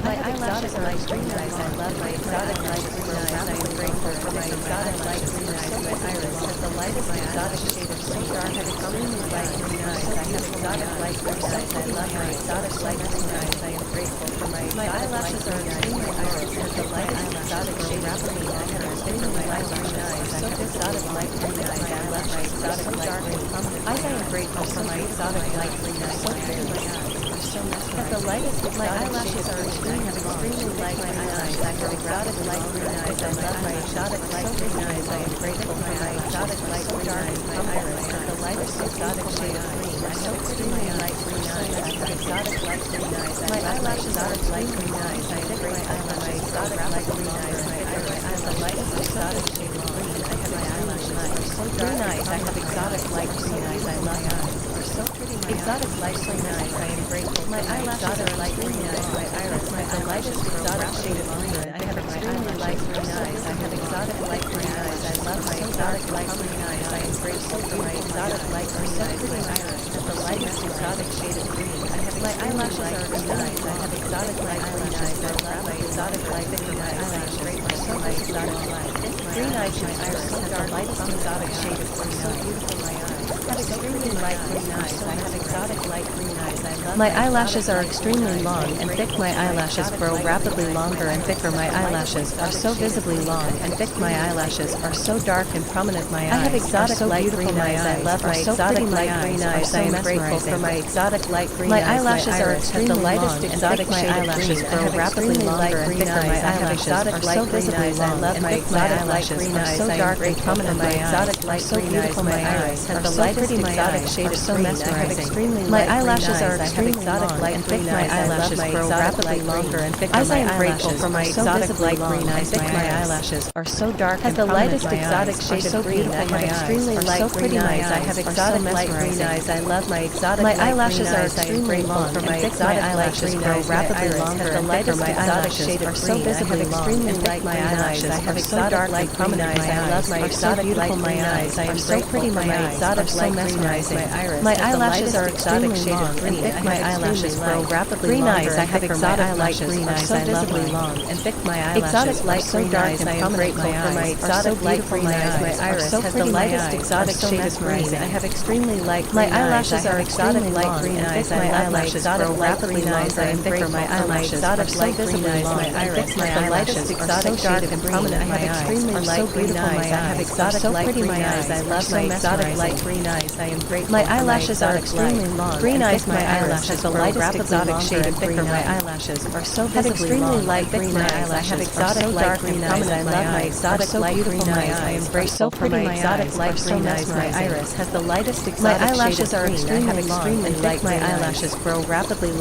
My eyelashes are light green eyes. I love my exotic light green eyes. I am grateful for my exotic light green eyes. My iris has the lightest exotic shade of so dark and extremely light green eyes. I have exotic light green eyes. I love my exotic light green eyes. I am grateful for my eyelashes are extremely iris has the lightest exotic shade rapidly. I have extremely light green eyes. I have exotic light green eyes. I love my exotic light green eyes. I am grateful for my exotic light green eyes. So pretty my eyes. Have the lightest my eyelashes are extremely light green eyes. I have exotic light green eyes. I love my exotic light green eyes. I am grateful for my exotic light green eyes. My iris has the lightest exotic shade of green. I have extremely light green eyes. I have exotic light green eyes. My eyelashes are light green eyes. I am grateful for my exotic light green eyes. My iris has the lightest exotic shade of green. I have my eyelashes are so green eyes. I have exotic light green eyes. I love eyes. So pretty. Exotic light green eyes. I am grateful. My eyelashes are light green eyes. My iris has the lightest exotic shade of green. I have extremely light green eyes. I have exotic light green eyes. I love my exotic light green eyes. I am grateful for my exotic light green eyes. My iris has the lightest exotic shade of green. I have my eyelashes are green eyes. I have exotic light green eyes. I love my exotic light green eyes. I am grateful for my exotic light green eyes. My iris has the lightest exotic shade of green. So beautiful my eyes. I have extremely light green eyes. I have exotic light green eyes. I love my eyelashes are extremely long and thick. My eyelashes grow rapidly longer and thicker. My eyelashes are so visibly long and thick. My eyelashes are so dark and prominent. My eyes I have exotic light green eyes. I love my exotic light green eyes. I am grateful for my exotic light green eyes. My eyelashes are extremely long exotic. My eyelashes grow rapidly longer and thicker. My eyelashes are so visibly long. I love my exotic light green eyes. So dark and prominent. My exotic light green eyes. My iris has the lightest exotic shade of so mesmerizing. My eyelashes are extremely long and thick. My eyelashes grow rapidly longer and thicker. I am grateful for my exotic light green eyes. My eyelashes are so dark and the lightest exotic shade of green. I have extremely light green eyes. I have exotic light green eyes. I love my exotic. My eyelashes are extremely long for my exotic eyelashes grow rapidly longer and thicker. My eyelashes are so visibly long and thick. My eyelashes I have exotic light prominent. I love my exotic light green eyes. I am so pretty. My exotic light green eyes. My eyelashes are exotic long and thick. My eyelashes grow rapidly green eyes. I have exotic light green eyes. I visibly long and thick. My eyelashes exotic light green eyes. I am grateful for my exotic light green eyes. My iris has the lightest exotic shade of green. I have extremely light. My eyelashes are exotic light green eyes. My eyelashes grow rapidly longer and thicker. My eyelashes are so visibly long. My iris has the lightest exotic shade of prominent. I have extremely light green eyes. I have exotic light green eyes. I love my exotic light green eyes. I am grateful. My eyelashes are extremely long. Green eyes. My iris has the lightest exotic shade of thicker. My eyelashes are so visibly long. Light green eyes. I have exotic light green eyes. I love my exotic light green eyes. I am grateful for my exotic light green eyes. My iris has the lightest exotic shade of green. I have extremely long and thick. My eyelashes grow rapidly long.